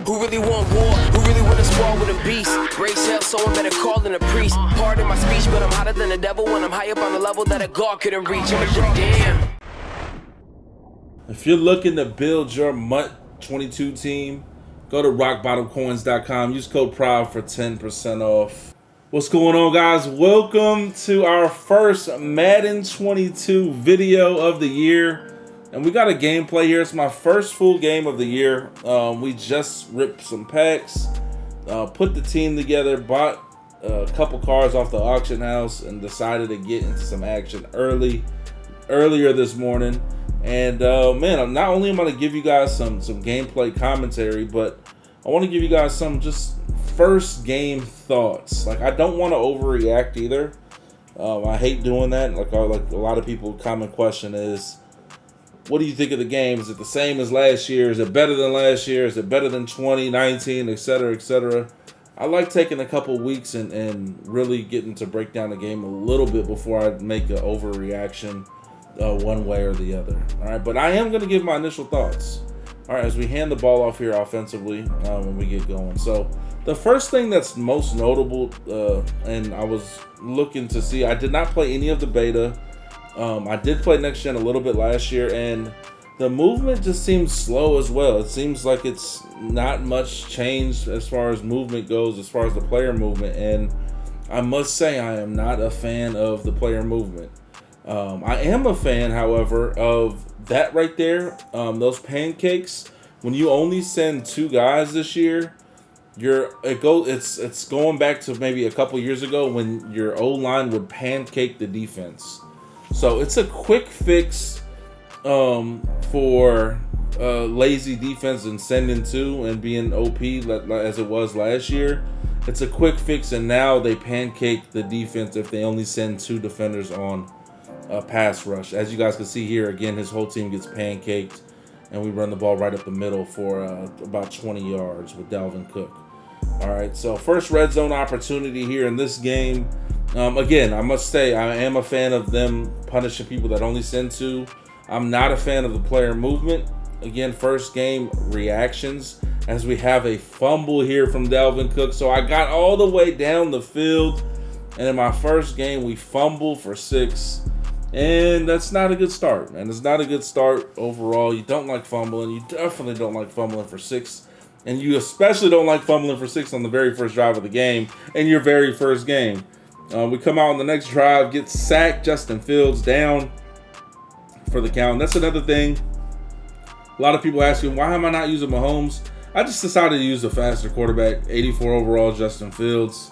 Who really want war? Who really want to spar with a beast? Raise hell, someone better call in a priest. Pardon my speech, but I'm hotter than the devil when I'm high up on a level that a god couldn't reach. I'm a damn. If you're looking to build your M22 team, go to rockbottomcoins.com. Use code PROUD for 10% off. What's going on, guys? Welcome to our first Madden 22 video of the year. And we got a gameplay here. It's my first full game of the year. We just ripped some packs, put the team together, bought a couple cars off the auction house, and decided to get into some action earlier this morning. And man, not only am I going to give you guys some gameplay commentary, but I want to give you guys some just first game thoughts. Like, I don't want to overreact either. I hate doing that. Like a lot of people, common question is, what do you think of the game? Is it the same as last year? Is it better than last year? Is it better than 2019, etc., etc.? I like taking a couple weeks and really getting to break down the game a little bit before I make an overreaction one way or the other. All right, but I am going to give my initial thoughts. All right, as we hand the ball off here offensively when we get going. So the first thing that's most notable, and I was looking to see, I did not play any of the beta. I did play Next Gen a little bit last year, and the movement just seems slow as well. It seems like it's not much changed as far as movement goes, as far as the player movement, and I must say I am not a fan of the player movement. I am a fan, however, of that right there, those pancakes. When you only send 2 guys this year, it's going back to maybe a couple years ago when your O-line would pancake the defense. So it's a quick fix for lazy defense and sending 2 and being OP as it was last year. It's a quick fix, and now they pancake the defense if they only send 2 defenders on a pass rush. As you guys can see here, again, his whole team gets pancaked, and we run the ball right up the middle for about 20 yards with Dalvin Cook. All right, so first red zone opportunity here in this game. Again, I must say I am a fan of them punishing people that only send 2. I'm not a fan of the player movement. Again, first game reactions as we have a fumble here from Dalvin Cook. So I got all the way down the field, and in my first game we fumbled for 6. And that's not a good start, man. It's not a good start overall. You don't like fumbling. You definitely don't like fumbling for 6. And you especially don't like fumbling for 6 on the very first drive of the game in your very first game. We come out on the next drive, get sacked, Justin Fields down for the count. That's another thing. A lot of people asking, why am I not using Mahomes? I just decided to use a faster quarterback, 84 overall, Justin Fields.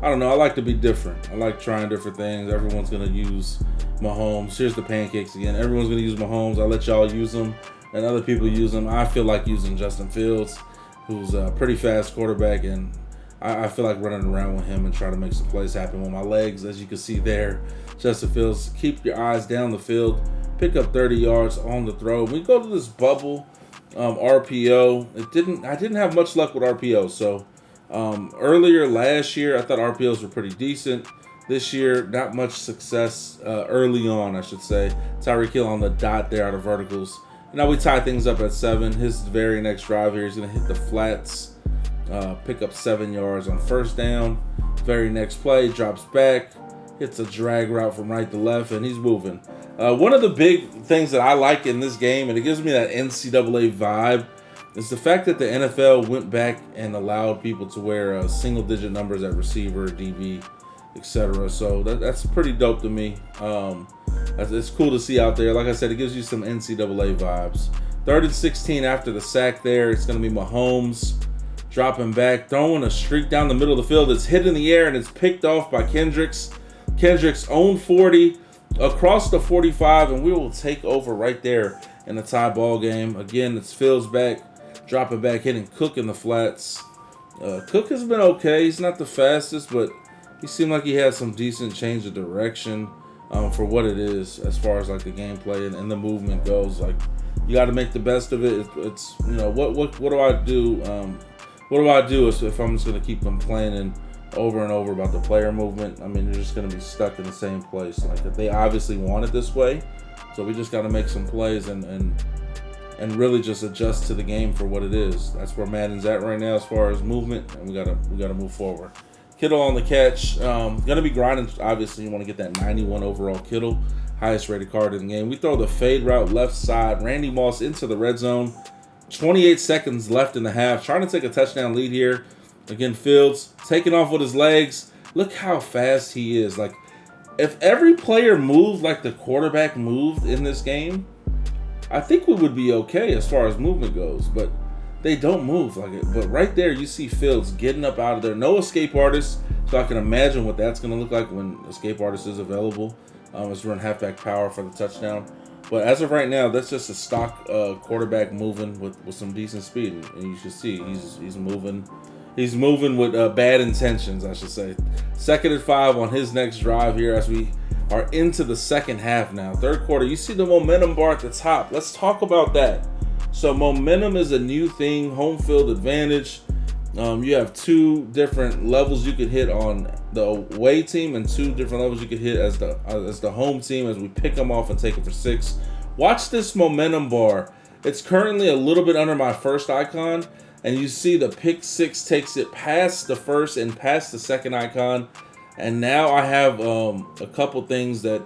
I don't know. I like to be different. I like trying different things. Everyone's going to use Mahomes. Here's the pancakes again. Everyone's going to use Mahomes. I'll let y'all use them, and other people use them. I feel like using Justin Fields, who's a pretty fast quarterback, and I feel like running around with him and trying to make some plays happen with my legs. As you can see there, Justin Fields, keep your eyes down the field, pick up 30 yards on the throw. We go to this bubble RPO. I didn't have much luck with RPO. So earlier last year, I thought RPOs were pretty decent. This year, not much success early on, I should say. Tyreek Hill on the dot there out of verticals. Now we tie things up at 7. His very next drive here, he's going to hit the flats. Pick up 7 yards on first down. Very next play, drops back, hits a drag route from right to left, and he's moving. One of the big things that I like in this game, and it gives me that NCAA vibe, is the fact that the NFL went back and allowed people to wear single-digit numbers at receiver, DB, etc. So that's pretty dope to me. It's cool to see out there. Like I said, it gives you some NCAA vibes. 3rd and 16 after the sack there. It's going to be Mahomes. Dropping back, throwing a streak down the middle of the field. It's hit in the air, and it's picked off by Kendricks. Kendricks own 40 across the 45, and we will take over right there in a tie ball game. Again, it's Fields back, dropping back, hitting Cook in the flats. Cook has been okay. He's not the fastest, but he seemed like he had some decent change of direction for what it is as far as like the gameplay and the movement goes. Like, you got to make the best of it. It's what do I do? What do I do if I'm just going to keep complaining over and over about the player movement? I mean, you're just going to be stuck in the same place. Like, they obviously want it this way, so we just got to make some plays and and really just adjust to the game for what it is. That's where Madden's at right now as far as movement, and we gotta move forward. Kittle on the catch. Gonna be grinding. Obviously, you want to get that 91 overall Kittle, highest rated card in the game. We throw the fade route left side. Randy Moss into the red zone. 28 seconds left in the half. Trying to take a touchdown lead here. Again, Fields taking off with his legs. Look how fast he is. Like, if every player moved like the quarterback moved in this game, I think we would be okay as far as movement goes. But they don't move like it. But right there, you see Fields getting up out of there. No escape artist, so I can imagine what that's going to look like when escape artist is available. Let's run halfback power for the touchdown. But as of right now, that's just a stock quarterback moving with some decent speed, and you should see he's moving. He's moving with bad intentions, I should say. 2nd and 5 on his next drive here as we are into the second half now. Third quarter, you see the momentum bar at the top. Let's talk about that. So momentum is a new thing, home field advantage. You have 2 different levels you could hit on the away team and 2 different levels you could hit as the home team as we pick them off and take it for 6. Watch this momentum bar. It's currently a little bit under my first icon, and you see the pick 6 takes it past the first and past the second icon. And now I have a couple things that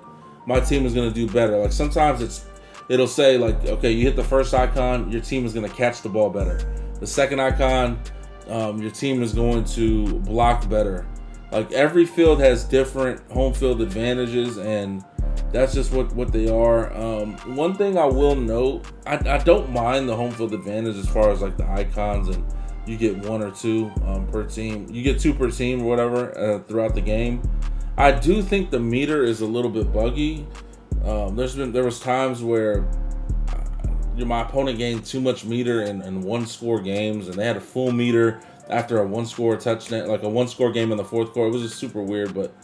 my team is going to do better. Like sometimes it'll say like, okay, you hit the first icon, your team is going to catch the ball better. The second icon, your team is going to block better. Like every field has different home field advantages, and that's just what they are. One thing I will note, I don't mind the home field advantage as far as like the icons, and you get 1 or 2 per team. You get 2 per team or whatever throughout the game. I do think the meter is a little bit buggy. There was times where my opponent gained too much meter in 1-score games, and they had a full meter after a 1-score touchdown, like a 1-score game in the 4th quarter. It was just super weird. But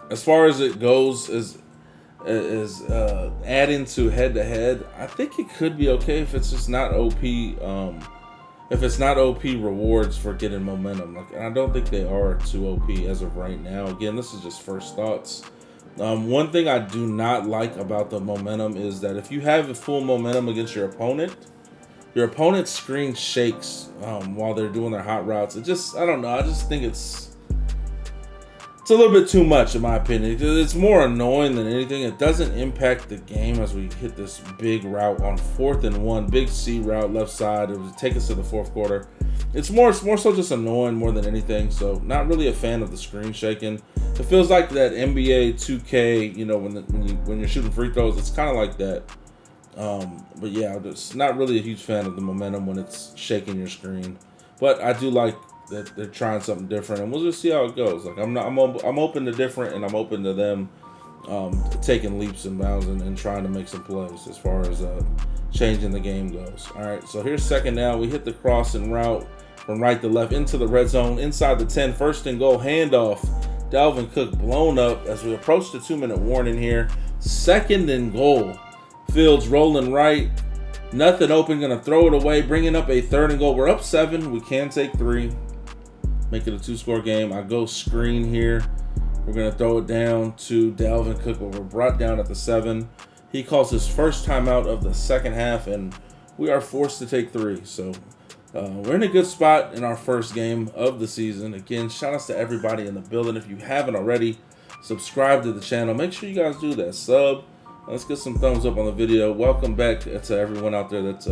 as far as it goes, is adding to head-to-head, I think it could be okay if it's just not OP. If it's not OP rewards for getting momentum, like, and I don't think they are too OP as of right now. Again, this is just first thoughts. One thing I do not like about the momentum is that if you have a full momentum against your opponent's screen shakes while they're doing their hot routes. I don't know. I just think it's a little bit too much in my opinion. It's more annoying than anything. It doesn't impact the game as we hit this big route on 4th and 1, big C route left side. It would take us to the 4th quarter. It's more so just annoying more than anything. So not really a fan of the screen shaking. It feels like that NBA 2K, you know, when you're shooting free throws, it's kind of like that. But yeah, I'm just not really a huge fan of the momentum when it's shaking your screen. But I do like that they're trying something different, and we'll just see how it goes. Like I'm open to different, and I'm open to them taking leaps and bounds and trying to make some plays as far as changing the game goes. All right, so here's 2nd down. We hit the crossing route from right to left into the red zone, inside the 10, 1st and goal, handoff. Dalvin Cook blown up as we approach the 2-minute warning here. 2nd and goal. Fields rolling right. Nothing open, gonna throw it away, bringing up a 3rd and goal. We're up 7. We can take 3. Make it a 2-score game. I go screen here. We're gonna throw it down to Dalvin Cook, but we're brought down at the 7. He calls his first timeout of the second half, and we are forced to take 3. So we're in a good spot in our first game of the season. Again, shout outs to everybody in the building. If you haven't already, subscribe to the channel. Make sure you guys do that. Sub. Let's get some thumbs up on the video. Welcome back to everyone out there that's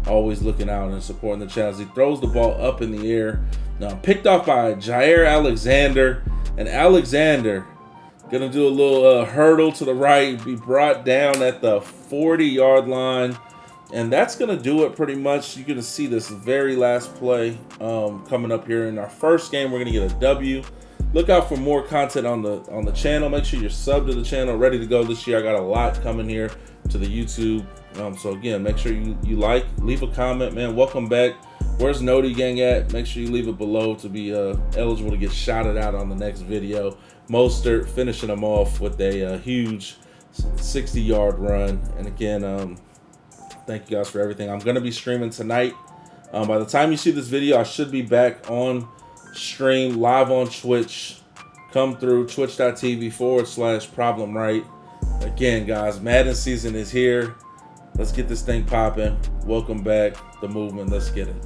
always looking out and supporting the channel. He throws the ball up in the air. Now picked off by Jair Alexander. And Alexander gonna do a little hurdle to the right, be brought down at the 40-yard line. And that's gonna do it pretty much. You're gonna see this very last play coming up here in our first game. We're gonna get a W. Look out for more content on the channel. Make sure you're subbed to the channel, ready to go this year. I got a lot coming here to the YouTube. So again, make sure you like, leave a comment, man. Welcome back. Where's Noti Gang at? Make sure you leave it below to be eligible to get shouted out on the next video. Mostert finishing them off with a huge 60-yard run. And again, thank you guys for everything. I'm gonna be streaming tonight. By the time you see this video, I should be back on stream live on Twitch. Come through twitch.tv/problem Wright. Again, guys, Madden season is here. Let's get this thing popping. Welcome back, the movement. Let's get it.